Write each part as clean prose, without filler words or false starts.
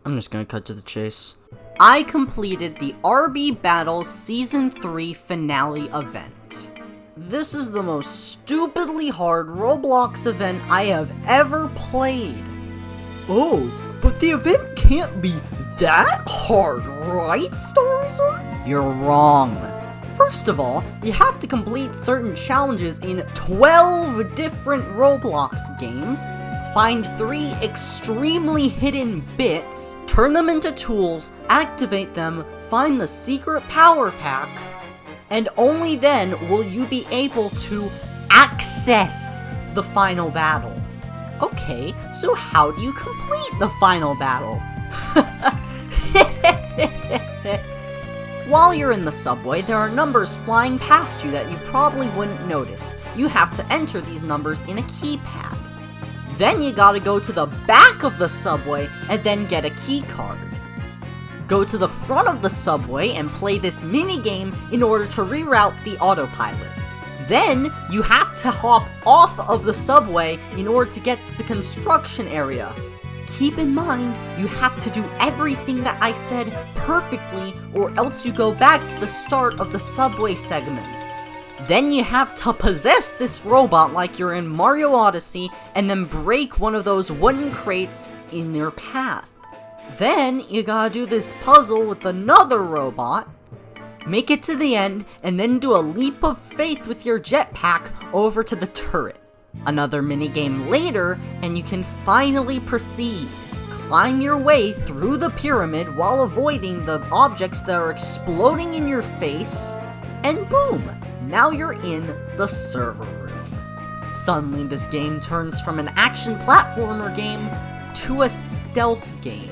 I'm just gonna cut to the chase. I completed the RB Battles Season 3 finale event. This is the most stupidly hard Roblox event I have ever played. Oh, but the event can't be that hard, right, Starzone? You're wrong. First of all, you have to complete certain challenges in 12 different Roblox games, find 3 extremely hidden bits, turn them into tools, activate them, find the secret power pack, and only then will you be able to access the final battle. Okay, so how do you complete the final battle? While you're in the subway, there are numbers flying past you that you probably wouldn't notice. You have to enter these numbers in a keypad. Then you gotta go to the back of the subway and then get a key card. Go to the front of the subway and play this minigame in order to reroute the autopilot. Then, you have to hop off of the subway in order to get to the construction area. Keep in mind, you have to do everything that I said perfectly, or else you go back to the start of the subway segment. Then you have to possess this robot like you're in Mario Odyssey, and then break one of those wooden crates in your path. Then, you gotta do this puzzle with another robot, make it to the end, and then do a leap of faith with your jetpack over to the turret. Another minigame later, and you can finally proceed. Climb your way through the pyramid while avoiding the objects that are exploding in your face, and boom! Now you're in the server room. Suddenly this game turns from an action platformer game to a stealth game.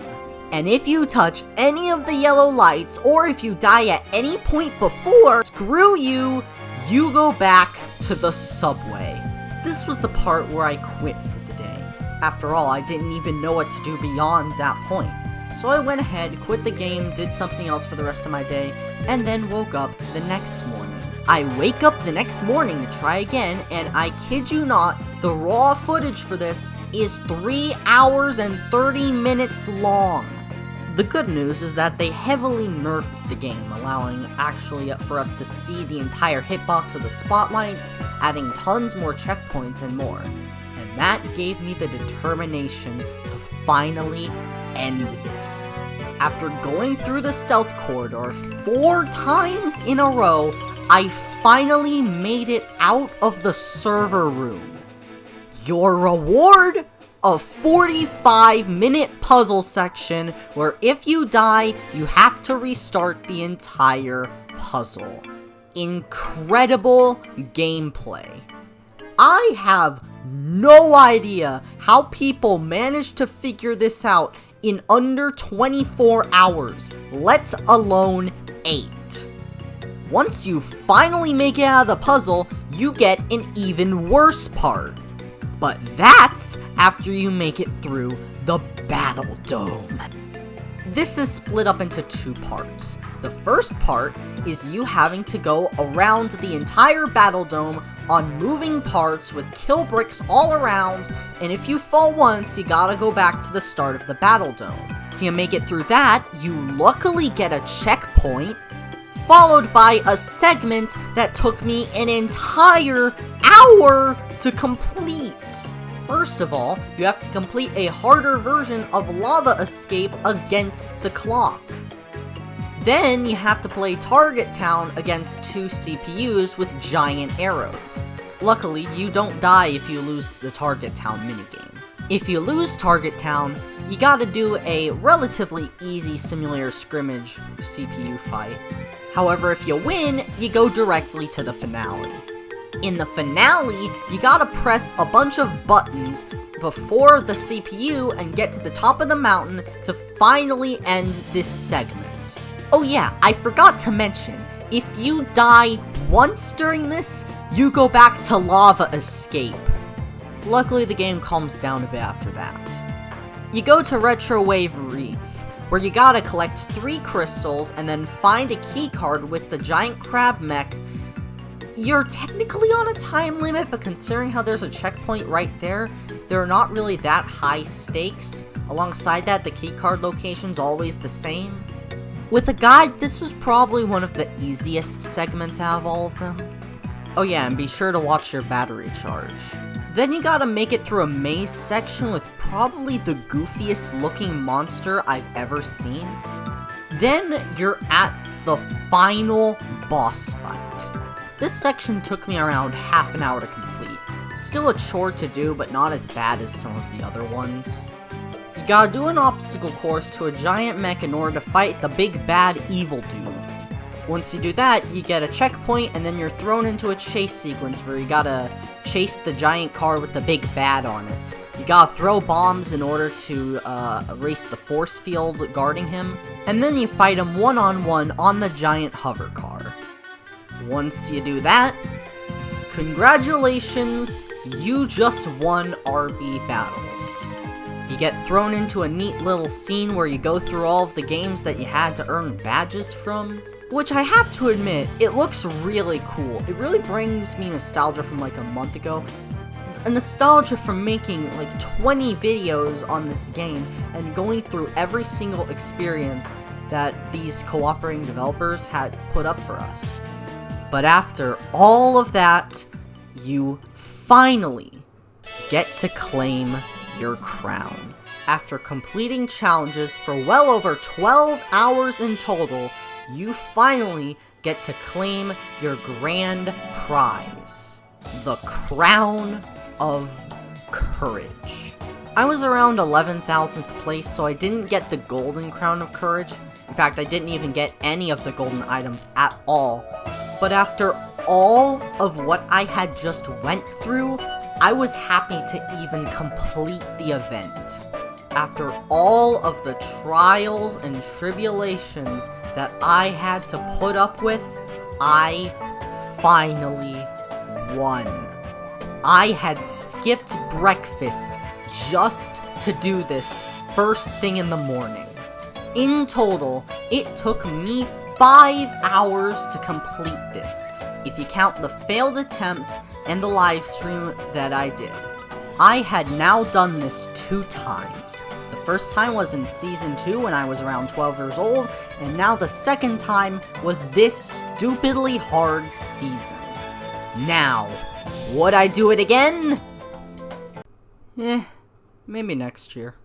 And if you touch any of the yellow lights, or if you die at any point before, screw you, you go back to the subway. This was the part where I quit for the day. After all, I didn't even know what to do beyond that point. So I went ahead, quit the game, did something else for the rest of my day, and then woke up the next morning. I wake up the next morning to try again, and I kid you not, the raw footage for this is 3 hours and 30 minutes long. The good news is that they heavily nerfed the game, allowing actually for us to see the entire hitbox of the spotlights, adding tons more checkpoints and more. And that gave me the determination to finally end this. After going through the stealth corridor 4 times in a row, I finally made it out of the server room. Your reward? A 45-minute puzzle section where if you die, you have to restart the entire puzzle. Incredible gameplay. I have no idea how people managed to figure this out in under 24 hours, let alone 8. Once you finally make it out of the puzzle, you get an even worse part. But that's after you make it through the Battle Dome. This is split up into 2 parts. The first part is you having to go around the entire Battle Dome on moving parts with kill bricks all around, and if you fall once, you gotta go back to the start of the Battle Dome. So you make it through that, you luckily get a checkpoint, followed by a segment that took me an entire hour to complete. First of all, you have to complete a harder version of Lava Escape against the clock. Then you have to play Target Town against 2 CPUs with giant arrows. Luckily, you don't die if you lose the Target Town minigame. If you lose Target Town, you gotta do a relatively easy simulator scrimmage CPU fight. However, if you win, you go directly to the finale. In the finale, you gotta press a bunch of buttons before the CPU and get to the top of the mountain to finally end this segment. Oh yeah, I forgot to mention, if you die once during this, you go back to Lava Escape. Luckily, the game calms down a bit after that. You go to Retro Wave Reef, where you gotta collect 3 crystals and then find a key card with the giant crab mech. You're technically on a time limit, but considering how there's a checkpoint right there, they're not really that high stakes. Alongside that, the keycard location's always the same. With a guide, this was probably one of the easiest segments out of all of them. Oh yeah, and be sure to watch your battery charge. Then you gotta make it through a maze section with probably the goofiest looking monster I've ever seen. Then you're at the final boss fight. This section took me around half an hour to complete. Still a chore to do, but not as bad as some of the other ones. You gotta do an obstacle course to a giant mech in order to fight the big bad evil dude. Once you do that, you get a checkpoint, and then you're thrown into a chase sequence where you gotta chase the giant car with the big bad on it. You gotta throw bombs in order to erase the force field guarding him, and then you fight him one-on-one on the giant hover car. Once you do that, congratulations, you just won RB Battles. You get thrown into a neat little scene where you go through all of the games that you had to earn badges from, which I have to admit, it looks really cool. It really brings me nostalgia from like a month ago. A nostalgia from making like 20 videos on this game and going through every single experience that these cooperating developers had put up for us. But after all of that, you finally get to claim your crown. After completing challenges for well over 12 hours in total, you finally get to claim your grand prize. The Crown of Courage. I was around 11,000th place, so I didn't get the Golden Crown of Courage. In fact, I didn't even get any of the golden items at all. But after all of what I had just went through, I was happy to even complete the event. After all of the trials and tribulations that I had to put up with, I finally won. I had skipped breakfast just to do this first thing in the morning. In total, it took me 5 hours to complete this, if you count the failed attempt and the live stream that I did. I had now done this 2 times. The first time was in Season 2 when I was around 12 years old, and now the second time was this stupidly hard season. Now, would I do it again? Maybe next year.